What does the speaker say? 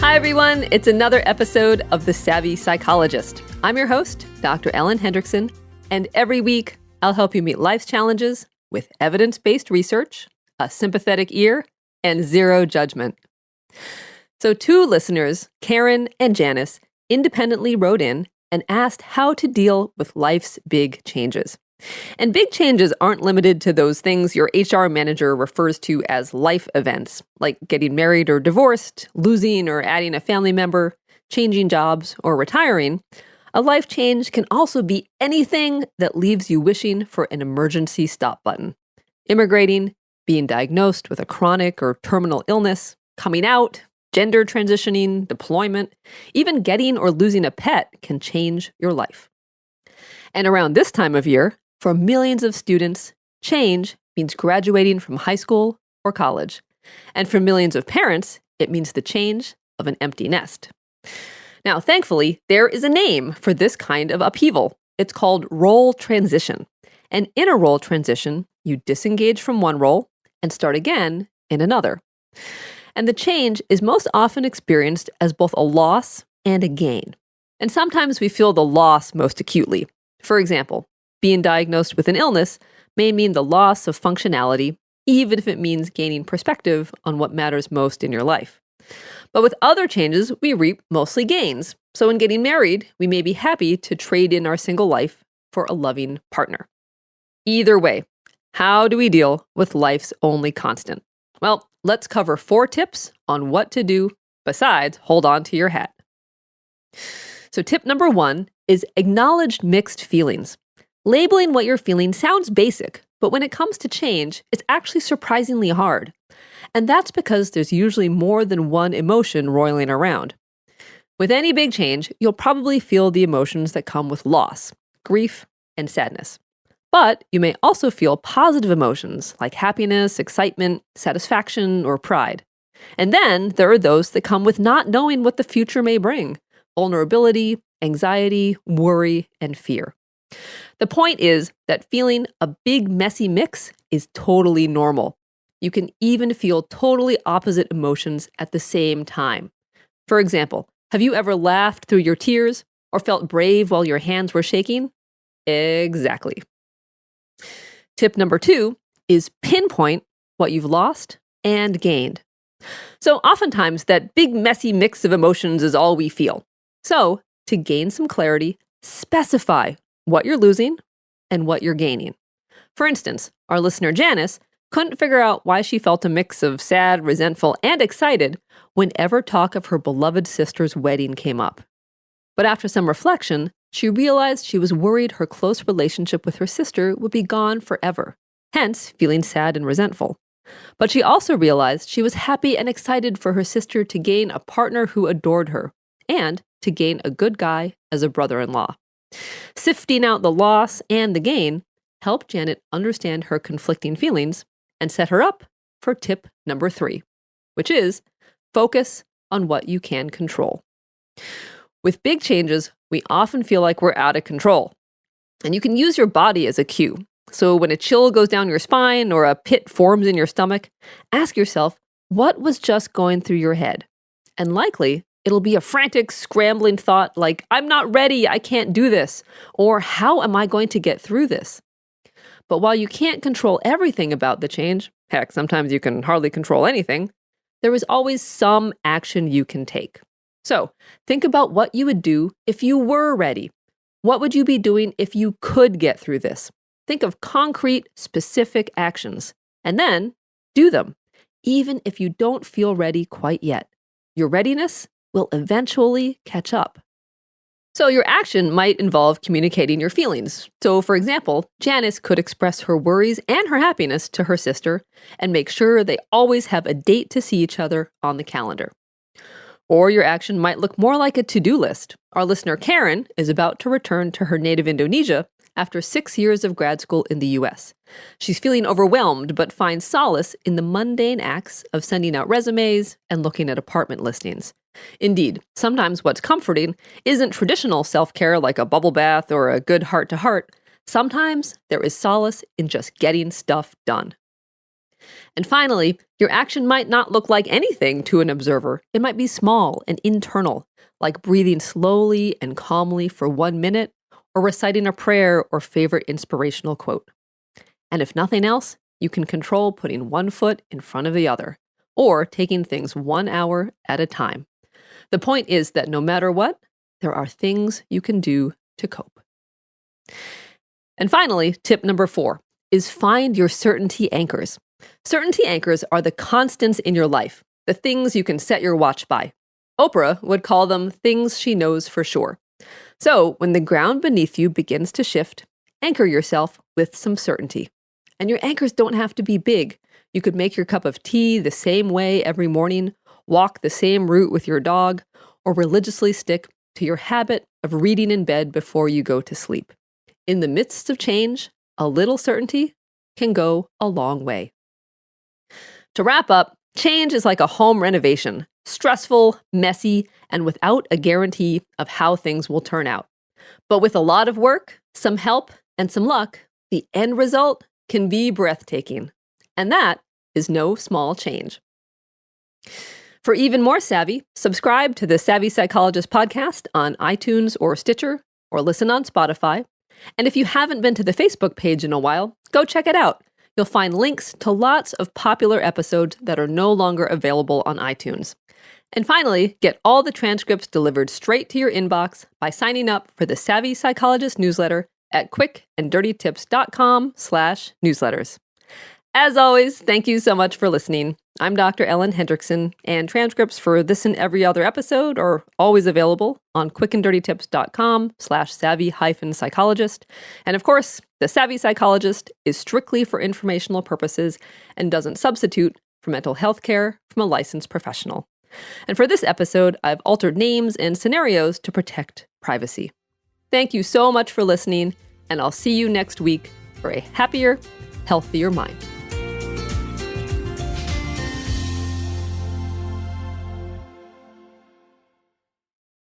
Hi, everyone. It's another episode of The Savvy Psychologist. I'm your host, Dr. Ellen Hendrickson, and every week I'll help you meet life's challenges with evidence-based research, a sympathetic ear, and zero judgment. So 2 listeners, Karen and Janice, independently wrote in and asked how to deal with life's big changes. And big changes aren't limited to those things your HR manager refers to as life events, like getting married or divorced, losing or adding a family member, changing jobs, or retiring. A life change can also be anything that leaves you wishing for an emergency stop button. Immigrating, being diagnosed with a chronic or terminal illness, coming out, gender transitioning, deployment, even getting or losing a pet can change your life. And around this time of year, for millions of students, change means graduating from high school or college. And for millions of parents, it means the change of an empty nest. Now, thankfully, there is a name for this kind of upheaval. It's called role transition. And in a role transition, you disengage from one role and start again in another. And the change is most often experienced as both a loss and a gain. And sometimes we feel the loss most acutely. For example, being diagnosed with an illness may mean the loss of functionality, even if it means gaining perspective on what matters most in your life. But with other changes, we reap mostly gains. So in getting married, we may be happy to trade in our single life for a loving partner. Either way, how do we deal with life's only constant? Well, let's cover 4 tips on what to do besides hold on to your hat. So tip number 1 is acknowledge mixed feelings. Labeling what you're feeling sounds basic, but when it comes to change, it's actually surprisingly hard. And that's because there's usually more than one emotion roiling around. With any big change, you'll probably feel the emotions that come with loss, grief, and sadness. But you may also feel positive emotions like happiness, excitement, satisfaction, or pride. And then there are those that come with not knowing what the future may bring: vulnerability, anxiety, worry, and fear. The point is that feeling a big, messy mix is totally normal. You can even feel totally opposite emotions at the same time. For example, have you ever laughed through your tears or felt brave while your hands were shaking? Exactly. Tip number 2 is pinpoint what you've lost and gained. So oftentimes that big, messy mix of emotions is all we feel. So to gain some clarity, specify what you're losing and what you're gaining. For instance, our listener Janice couldn't figure out why she felt a mix of sad, resentful, and excited whenever talk of her beloved sister's wedding came up. But after some reflection, she realized she was worried her close relationship with her sister would be gone forever, hence feeling sad and resentful. But she also realized she was happy and excited for her sister to gain a partner who adored her, and to gain a good guy as a brother-in-law. Sifting out the loss and the gain helped Janet understand her conflicting feelings and set her up for tip number 3, which is focus on what you can control. With big changes, we often feel like we're out of control. And you can use your body as a cue. So when a chill goes down your spine or a pit forms in your stomach, ask yourself, what was just going through your head? And likely, it'll be a frantic, scrambling thought like, I'm not ready, I can't do this, or how am I going to get through this? But while you can't control everything about the change, heck, sometimes you can hardly control anything, there is always some action you can take. So think about what you would do if you were ready. What would you be doing if you could get through this? Think of concrete, specific actions, and then do them, even if you don't feel ready quite yet. Your readiness will eventually catch up. So your action might involve communicating your feelings. So for example, Janice could express her worries and her happiness to her sister and make sure they always have a date to see each other on the calendar. Or your action might look more like a to-do list. Our listener Karen is about to return to her native Indonesia after 6 years of grad school in the US. She's feeling overwhelmed but finds solace in the mundane acts of sending out resumes and looking at apartment listings. Indeed, sometimes what's comforting isn't traditional self-care like a bubble bath or a good heart-to-heart. Sometimes there is solace in just getting stuff done. And finally, your action might not look like anything to an observer. It might be small and internal, like breathing slowly and calmly for 1 minute, or reciting a prayer or favorite inspirational quote. And if nothing else, you can control putting one foot in front of the other, or taking things 1 hour at a time. The point is that no matter what, there are things you can do to cope. And finally, tip number 4 is find your certainty anchors. Certainty anchors are the constants in your life, the things you can set your watch by. Oprah would call them things she knows for sure. So when the ground beneath you begins to shift, anchor yourself with some certainty. And your anchors don't have to be big. You could make your cup of tea the same way every morning, walk the same route with your dog, or religiously stick to your habit of reading in bed before you go to sleep. In the midst of change, a little certainty can go a long way. To wrap up, change is like a home renovation, stressful, messy, and without a guarantee of how things will turn out. But with a lot of work, some help, and some luck, the end result can be breathtaking. And that is no small change. For even more savvy, subscribe to the Savvy Psychologist podcast on iTunes or Stitcher, or listen on Spotify. And if you haven't been to the Facebook page in a while, go check it out. You'll find links to lots of popular episodes that are no longer available on iTunes. And finally, get all the transcripts delivered straight to your inbox by signing up for the Savvy Psychologist newsletter at quickanddirtytips.com/newsletters. As always, thank you so much for listening. I'm Dr. Ellen Hendriksen, and transcripts for this and every other episode are always available on quickanddirtytips.com/savvy-psychologist. And of course, the Savvy Psychologist is strictly for informational purposes and doesn't substitute for mental health care from a licensed professional. And for this episode, I've altered names and scenarios to protect privacy. Thank you so much for listening, and I'll see you next week for a happier, healthier mind.